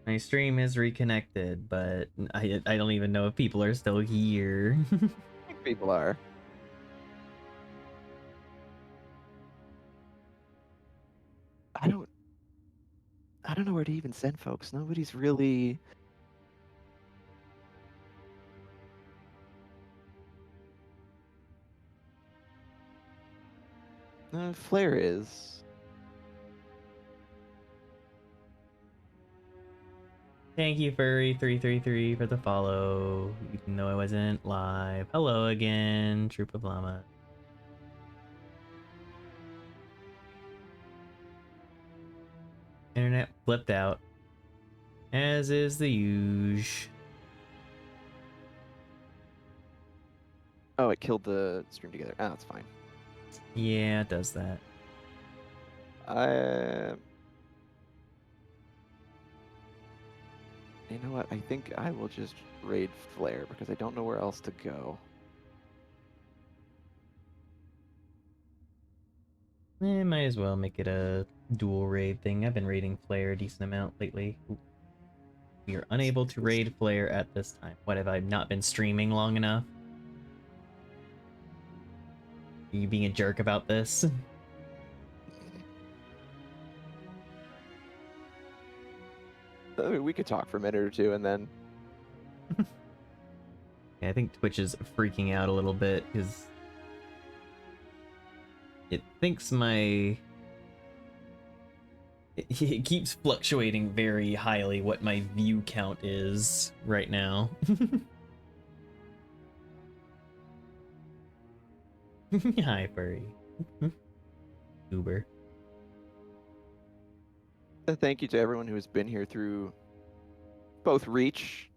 My stream is reconnected, but I don't even know if people are still here. I think people are. I don't know where to even send folks. Nobody's really. Flare is. Thank you, Furry333, for the follow, even though I wasn't live. Hello again, Troop of Llama. Internet flipped out, as is the usual. Oh, it killed the stream together. Ah, that's fine. Yeah, it does that. You know what? I think I will just raid Flare because I don't know where else to go. Might as well make it a dual raid thing. I've been raiding Flare a decent amount lately. Ooh. We are unable to raid Flare at this time. What, have I not been streaming long enough? Are you being a jerk about this? We could talk for a minute or two and then. Yeah, I think Twitch is freaking out a little bit because it thinks it keeps fluctuating very highly what my view count is right now. Hi, furry. Uber. Thank you to everyone who has been here through both Reach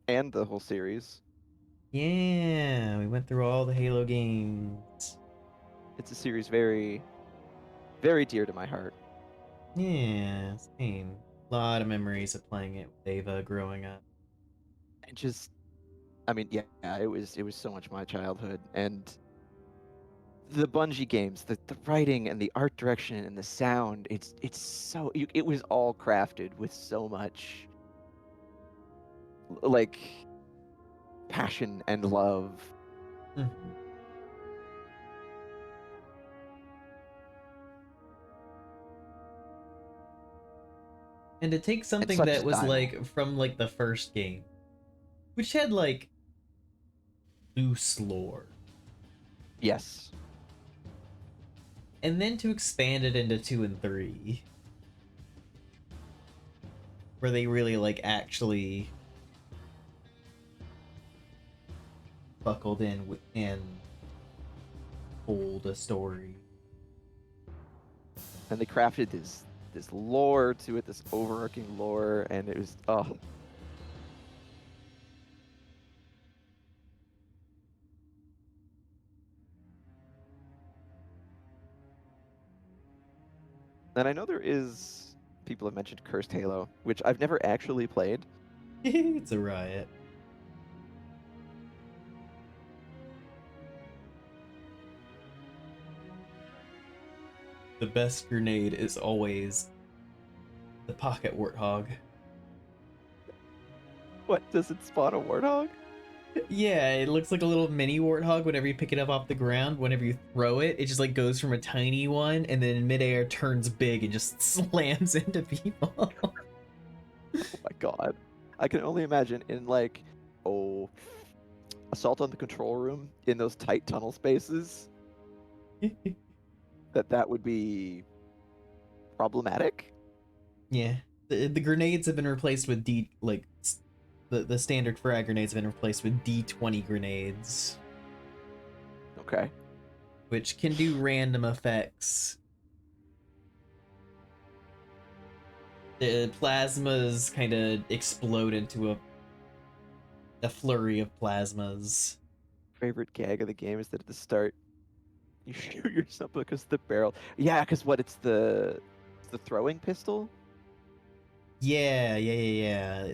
and the whole series. Yeah, we went through all the Halo games. It's a series very, very dear to my heart. Yeah, same. A lot of memories of playing it with Ava growing up. And just, I mean, yeah, it was so much my childhood. And the Bungie games, the writing and the art direction and the sound, it's so it was all crafted with so much like passion and love. Mhm. And to take And something such that was style. like from like the first game, which had like loose lore, Yes. and then to expand it into 2 and 3, where they really like actually buckled in and told a story. And they crafted this lore to it, this overarching lore, and it was And I know there is people have mentioned Cursed Halo, which I've never actually played. It's a riot. The best grenade is always the pocket warthog. What, does it spawn a warthog? Yeah, it looks like a little mini warthog whenever you pick it up off the ground. Whenever you throw it, it just like goes from a tiny one and then in midair turns big and just slams into people. Oh my god. I can only imagine in like, Assault on the Control Room in those tight tunnel spaces that would be problematic. Yeah, the grenades have been replaced with the standard frag grenades have been replaced with D20 grenades, Okay. which can do random effects. The plasmas kind of explode into a flurry of plasmas. Favorite gag of the game is that at the start you shoot yourself because the barrel. Yeah, because what? It's the throwing pistol. Yeah.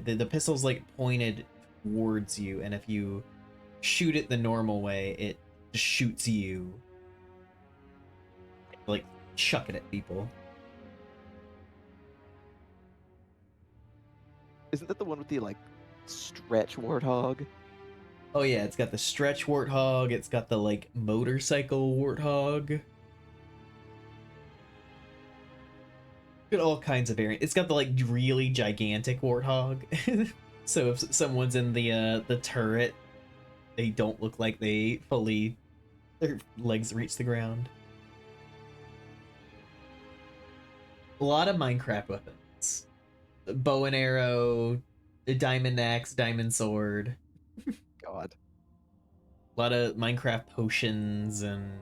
The pistol's like pointed towards you, and if you shoot it the normal way, it just shoots you. Like, chuck it at people. Isn't that the one with the like stretch warthog? Oh yeah, it's got the stretch warthog, it's got the like motorcycle warthog. Got all kinds of variants. It's got the like really gigantic warthog. So if someone's in the turret, they don't look like they fully their legs reach the ground. A lot of Minecraft weapons. Bow and arrow, a diamond axe, diamond sword. God. A lot of Minecraft potions and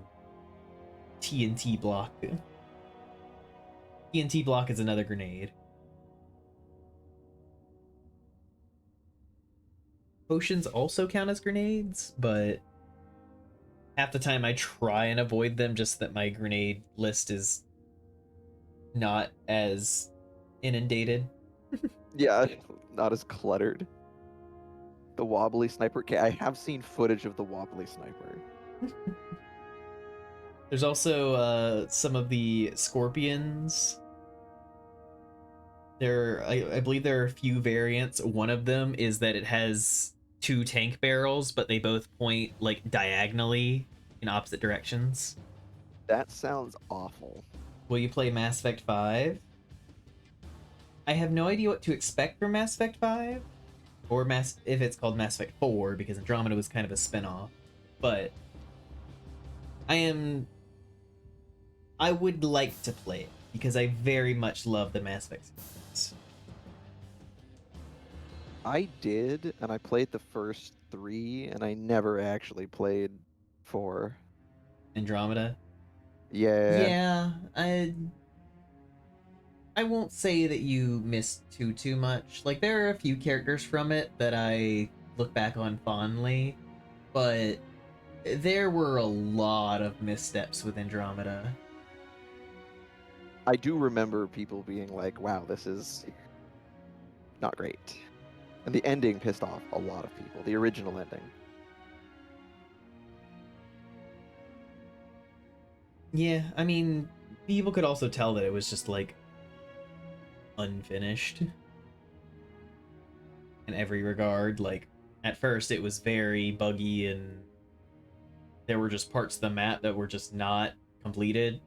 TNT block. TNT block is another grenade. Potions also count as grenades, but half the time I try and avoid them just that my grenade list is not as inundated. Yeah, not as cluttered. The wobbly sniper. Okay, I have seen footage of the wobbly sniper. There's also some of the scorpions. I believe there are a few variants. One of them is that it has 2 tank barrels, but they both point like diagonally in opposite directions. That sounds awful. Will you play Mass Effect 5? I have no idea what to expect from Mass Effect 5, or if it's called Mass Effect 4, because Andromeda was kind of a spin-off. But I would like to play it because I very much love the Mass Effect series. I did, and I played the first 3, and I never actually played 4. Andromeda. Yeah. Yeah, I won't say that you missed too much. Like there are a few characters from it that I look back on fondly, but there were a lot of missteps with Andromeda. I do remember people being like, wow, this is not great. And the ending pissed off a lot of people, the original ending. Yeah, I mean, people could also tell that it was just like unfinished in every regard. Like at first it was very buggy and there were just parts of the map that were just not completed.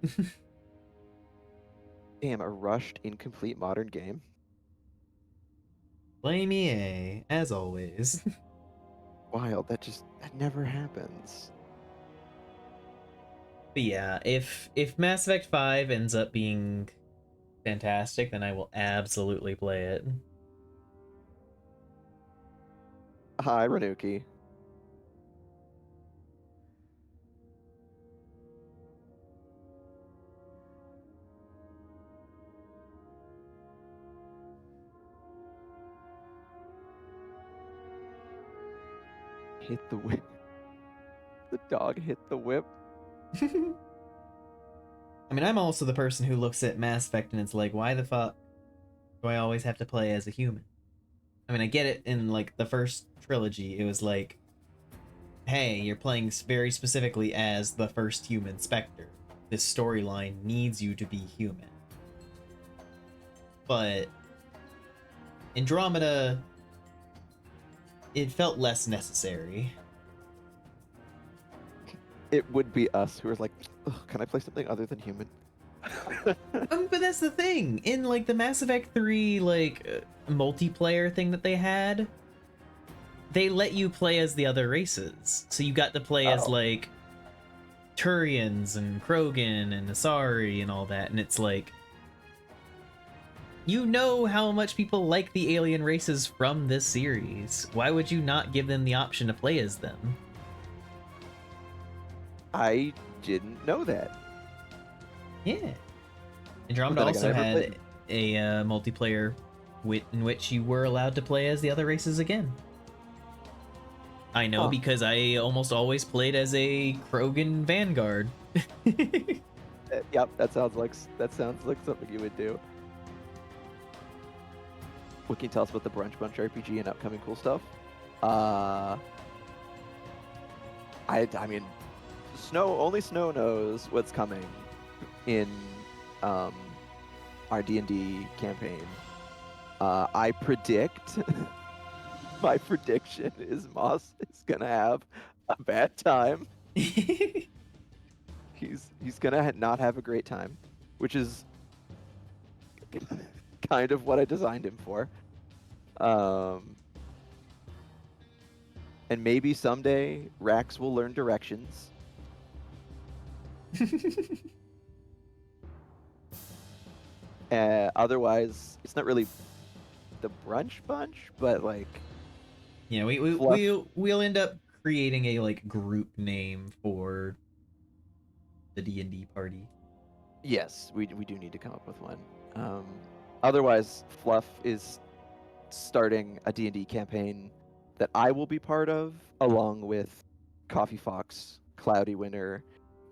Damn, a rushed, incomplete modern game. Blame EA, as always. Wild, that never happens. But yeah, if Mass Effect 5 ends up being fantastic, then I will absolutely play it. Hi, Renuki. Hit the whip. The dog hit the whip. I mean, I'm also the person who looks at Mass Effect and it's like, why the fuck do I always have to play as a human? I mean, I get it in like the first trilogy. It was like, hey, you're playing very specifically as the first human Spectre. This storyline needs you to be human. But Andromeda, it felt less necessary. It would be us who are like, can I play something other than human? But that's the thing. In like the Mass Effect 3 multiplayer thing that they had, they let you play as the other races. So you got to play as like Turians and Krogan and Asari and all that, and it's like, you know how much people like the alien races from this series. Why would you not give them the option to play as them? I didn't know that. Yeah. Andromeda also had a multiplayer in which you were allowed to play as the other races again. I know because I almost always played as a Krogan Vanguard. Yep, that sounds like something you would do. What can you tell us about the Brunch Bunch RPG and upcoming cool stuff? I mean, only Snow knows what's coming in our D&D campaign. I predict. My prediction is Moss is gonna have a bad time. He's gonna not have a great time, which is kind of what I designed him for. And maybe someday Rax will learn directions. Otherwise, it's not really the brunch bunch, but like Yeah, fluff. we'll end up creating a like group name for the D&D party. Yes, we do need to come up with one. Otherwise, Fluff is starting a D&D campaign that I will be part of, along with Coffee Fox, Cloudy Winter,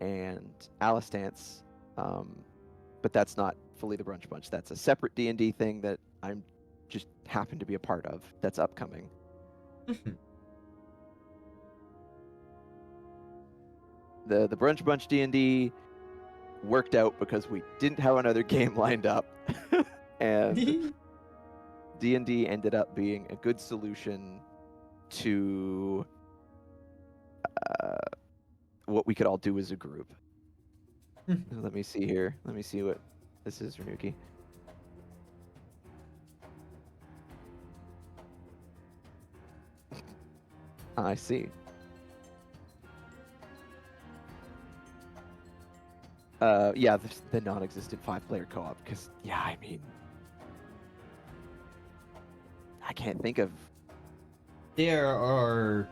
and Alistance. But that's not fully the Brunch Bunch. That's a separate D&D thing that I'm just happen to be a part of. That's upcoming. The Brunch Bunch D&D worked out because we didn't have another game lined up, and D&D ended up being a good solution to what we could all do as a group. Let me see here. Let me see what this is, Renuki. I see. Yeah, the non-existent 5-player co-op. Because yeah, I mean, I can't think of. There are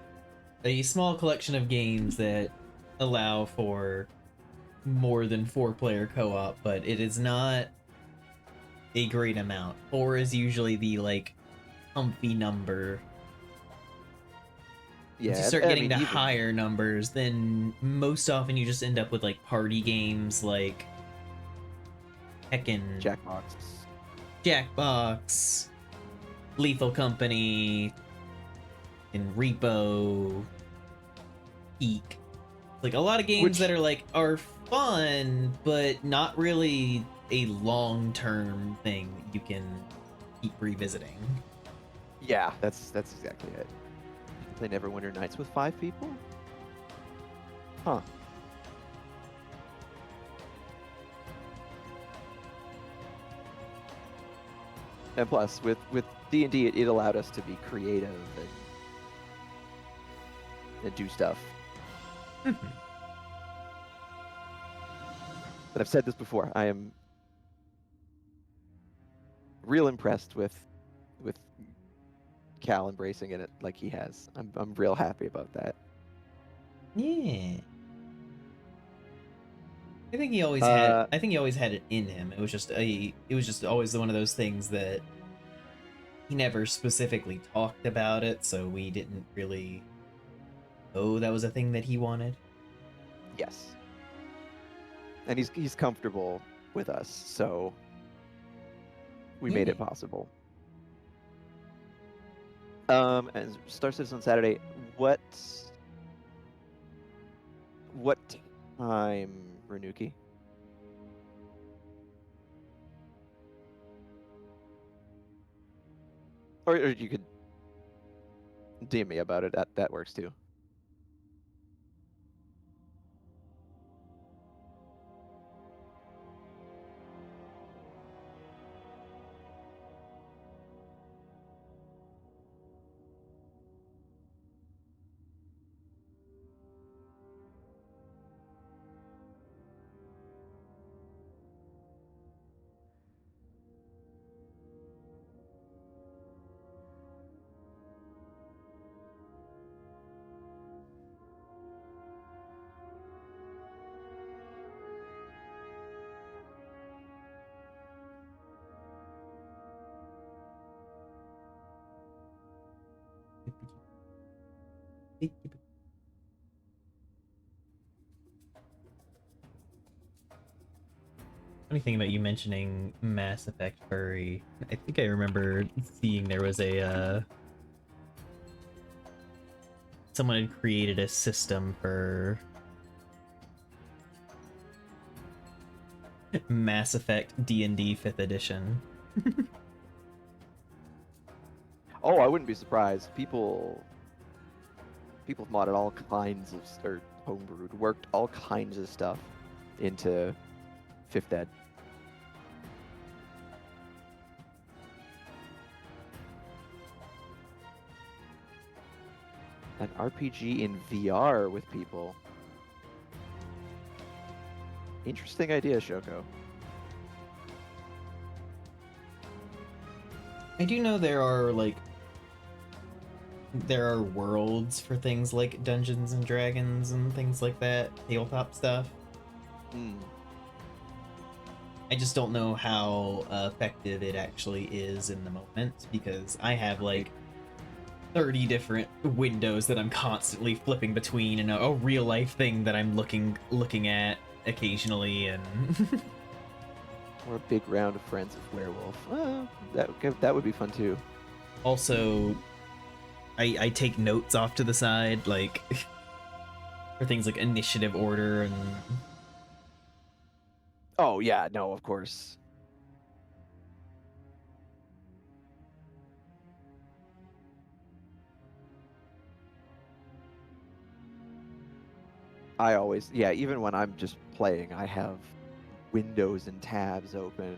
a small collection of games that allow for more than 4-player co-op, but it is not a great amount. 4 is usually the like comfy number. Yeah, Once you start I getting mean, to even higher numbers, then most often you just end up with like party games like heckin' Jackbox. Jackbox, Lethal Company, and Repo, Peak. Like a lot of games that are fun, but not really a long-term thing that you can keep revisiting. Yeah, that's exactly it. You can play Neverwinter Nights with 5 people? Huh. And plus, with D&D, it allowed us to be creative and do stuff. But I've said this before. I am real impressed with Cal embracing it like he has. I'm real happy about that. Yeah. I think he always had it in him. It was just always one of those things that he never specifically talked about it, so we didn't really know that was a thing that he wanted. Yes. And he's comfortable with us, so we made it possible. And Star Citizen on Saturday. What time, Renuki? Or you could DM me about it. That works too. Funny thing about you mentioning Mass Effect furry, I think I remember seeing there was a someone had created a system for Mass Effect D&D 5th edition. Oh, I wouldn't be surprised. People have modded all kinds of or homebrewed, worked all kinds of stuff into Fifth Ed. An RPG in VR with people. Interesting idea, Shoko. I do know there are worlds for things like Dungeons and Dragons and things like that, tabletop stuff. Hmm. I just don't know how effective it actually is in the moment because I have like 30 different windows that I'm constantly flipping between and a real life thing that I'm looking at occasionally and Or a big round of Friends of Werewolf. That would be fun too. also I take notes off to the side like for things like initiative order and Oh yeah, no, of course. I always, yeah, even when I'm just playing, I have windows and tabs open.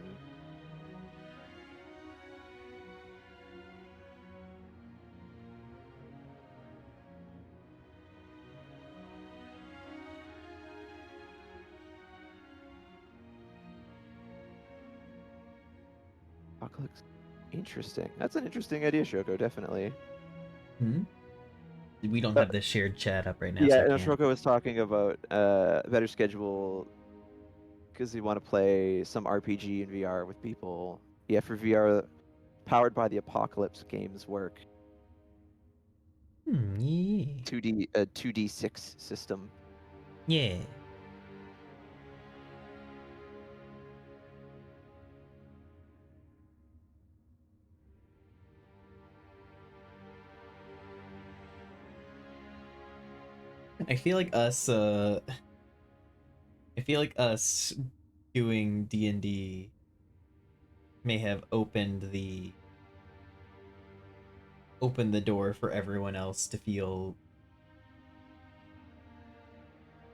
Apocalypse. Interesting. That's an interesting idea, Shoko, definitely. we don't have this shared chat up right now, Yeah, so I and can't. Shoko was talking about a better schedule because you want to play some RPG in VR with people. Yeah, for VR, powered by the Apocalypse games work. Yeah. 2D6 system. Yeah. I feel like us doing D&D may have opened the door for everyone else to feel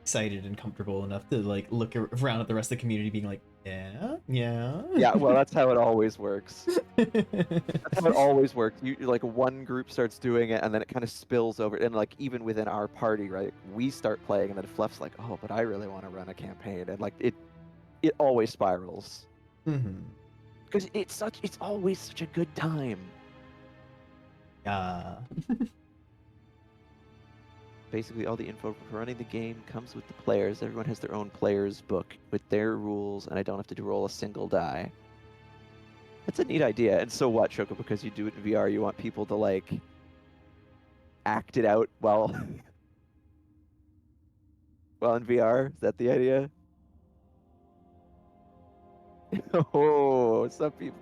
excited and comfortable enough to like look around at the rest of the community being like, yeah, yeah. Yeah, well, that's how it always works. That's how it always works. You like one group starts doing it, and then it kind of spills over. And like even within our party, right? We start playing, and then Fluff's like, "Oh, but I really want to run a campaign," and like it always spirals Mm-hmm. because it's always such a good time. Yeah. Basically, all the info for running the game comes with the players. Everyone has their own player's book with their rules, and I don't have to roll a single die. That's a neat idea. And so what, Shoko? Because you do it in VR, you want people to like act it out while while in VR? Is that the idea? Oh, some people.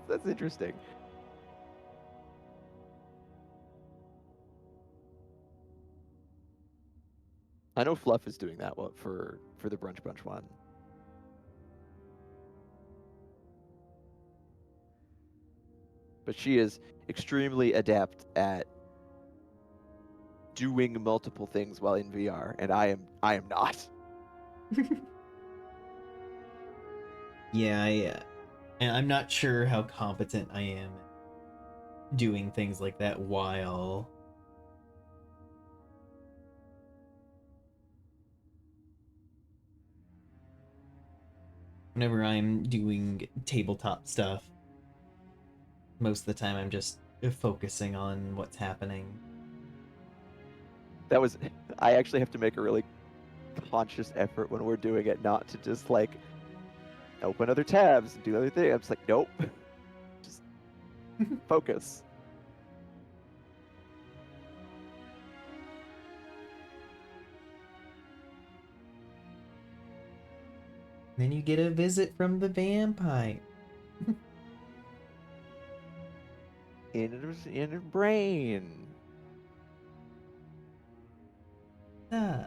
That's interesting. I know Fluff is doing that one for the Brunch Bunch one. But she is extremely adept at doing multiple things while in VR, and I am not. Yeah, and I'm not sure how competent I am at doing things like that while whenever I'm doing tabletop stuff. Most of the time I'm just focusing on what's happening. That was I actually have to make a really conscious effort when we're doing it not to just like open other tabs and do other things. I'm just like, nope. Just focus. Then you get a visit from the vampire. In her brain. Ah.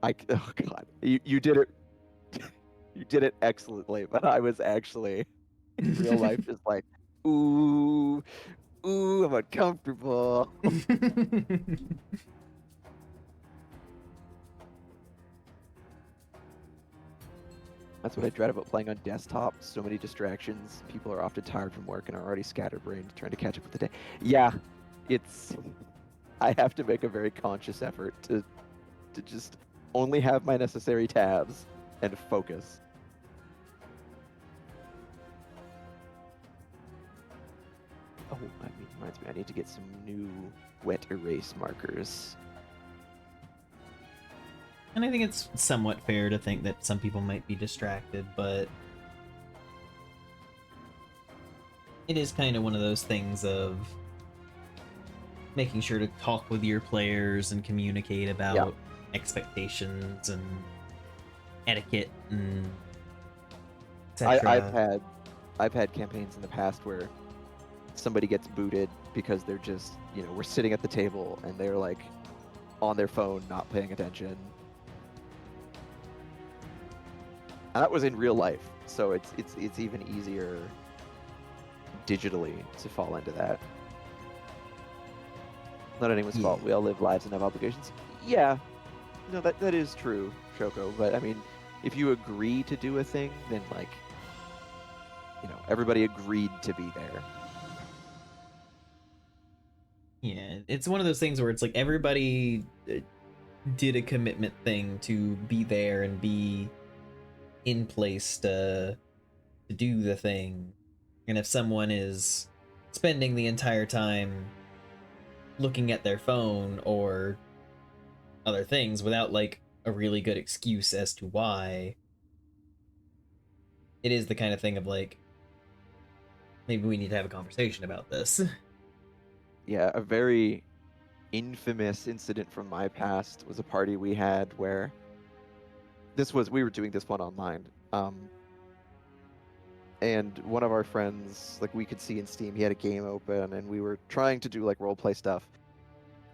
Oh god. You did it you did it excellently, but I was actually Real life is like, ooh, ooh, I'm uncomfortable. That's what I dread about playing on desktop. So many distractions. People are often tired from work and are already scatterbrained, trying to catch up with the day. Yeah, it's. I have to make a very conscious effort to just only have my necessary tabs and focus. Oh, I mean, reminds me, I need to get some new wet erase markers. And I think it's somewhat fair to think that some people might be distracted, but it is kind of one of those things of making sure to talk with your players and communicate about expectations and etiquette and etc. I've had campaigns in the past where somebody gets booted because they're just, we're sitting at the table and they're like on their phone, not paying attention. And that was in real life, so it's even easier digitally to fall into that. Not anyone's fault. We all live lives and have obligations. Yeah, that is true, Shoko. But I mean, if you agree to do a thing, then like, everybody agreed to be there. Yeah, it's one of those things where it's like everybody did a commitment thing to be there and be in place to do the thing. And if someone is spending the entire time looking at their phone or other things without like a really good excuse as to why, it is the kind of thing of like, maybe we need to have a conversation about this. Yeah, a very infamous incident from my past was a party we had where we were doing this one online. And one of our friends, like we could see in Steam, he had a game open and we were trying to do like role play stuff.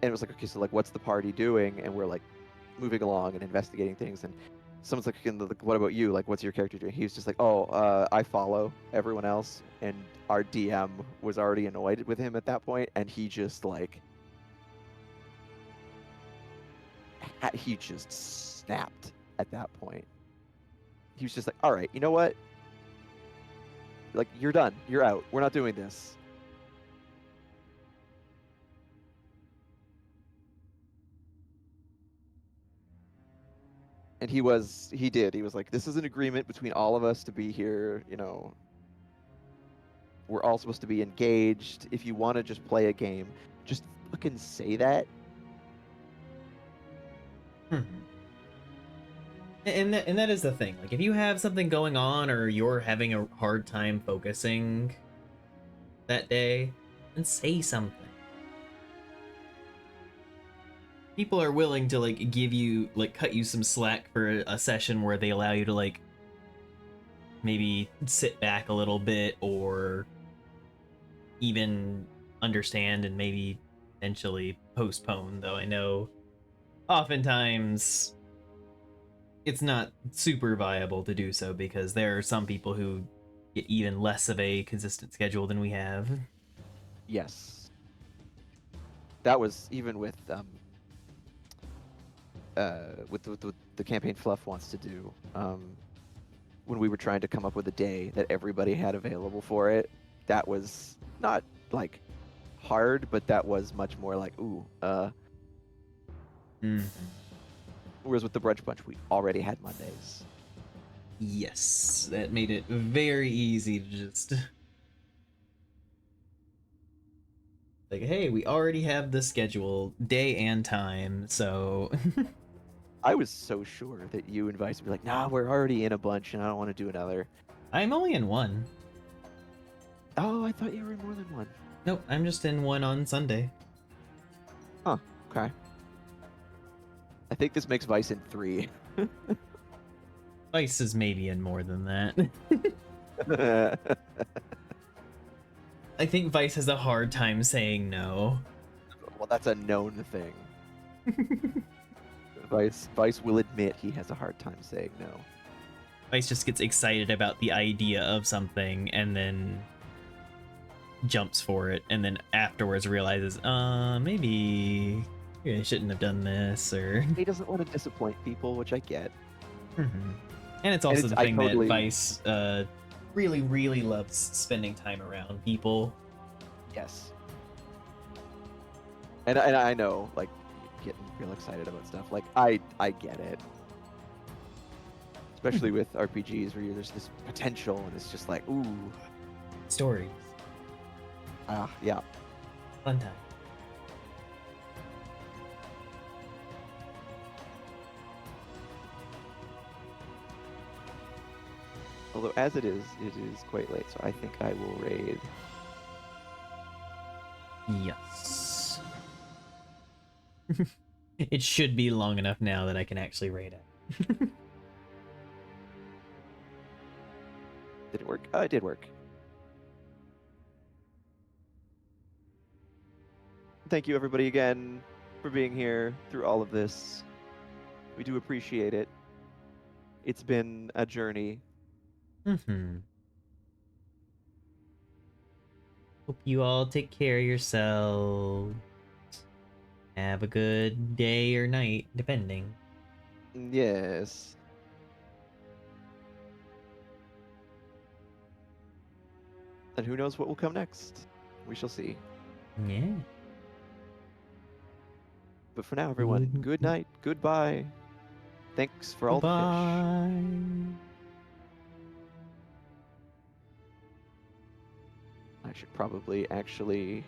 And it was like, okay, so like what's the party doing? And we're like moving along and investigating things, and someone's like, what about you? Like, what's your character doing? He was just like, oh, I follow everyone else. And our DM was already annoyed with him at that point, and he just like, he just snapped at that point. He was just like, all right, you know what? Like, you're done. You're out. We're not doing this. And he was like, this is an agreement between all of us to be here, we're all supposed to be engaged. If you want to just play a game, just fucking say that. And that is the thing. Like, if you have something going on or you're having a hard time focusing that day, then say something. People are willing to like give you like cut you some slack for a session where they allow you to like maybe sit back a little bit or even understand and maybe potentially postpone, though I know oftentimes it's not super viable to do so because there are some people who get even less of a consistent schedule than we have. Yes. That was even with the campaign Fluff wants to do. When we were trying to come up with a day that everybody had available for it, that was not like hard, but that was much more like, ooh, Whereas with the Brunch Bunch, we already had Mondays. Yes, that made it very easy to just like, hey, we already have the schedule, day and time, so I was so sure that you and Vice would be like, nah, we're already in a bunch and I don't want to do another. I'm only in one. Oh, I thought you were in more than one. Nope, I'm just in one on Sunday. Huh, okay. I think this makes Vice in 3. Vice is maybe in more than that. I think Vice has a hard time saying no. Well, that's a known thing. Vice will admit he has a hard time saying no. Vice just gets excited about the idea of something and then jumps for it, and then afterwards realizes, maybe I shouldn't have done this, or. He doesn't want to disappoint people, which I get. Mm-hmm. And it's And also it's the I thing that totally Vice really, really loves spending time around people. yes. And I know, like, getting real excited about stuff. Like I get it. Especially with RPGs where there's this potential and it's just like, ooh. Stories. Yeah. Fun time. Although as it is quite late, so I think I will raid. Yes. It should be long enough now that I can actually raid it. Did it work? It did work. Thank you everybody again for being here through all of this. We do appreciate it. It's been a journey. Mm-hmm. Hope you all take care of yourselves. Have a good day or night, depending. Yes. And who knows what will come next? We shall see. Yeah. But for now, everyone, good night, goodbye. Thanks for all the fish. Bye. I should probably actually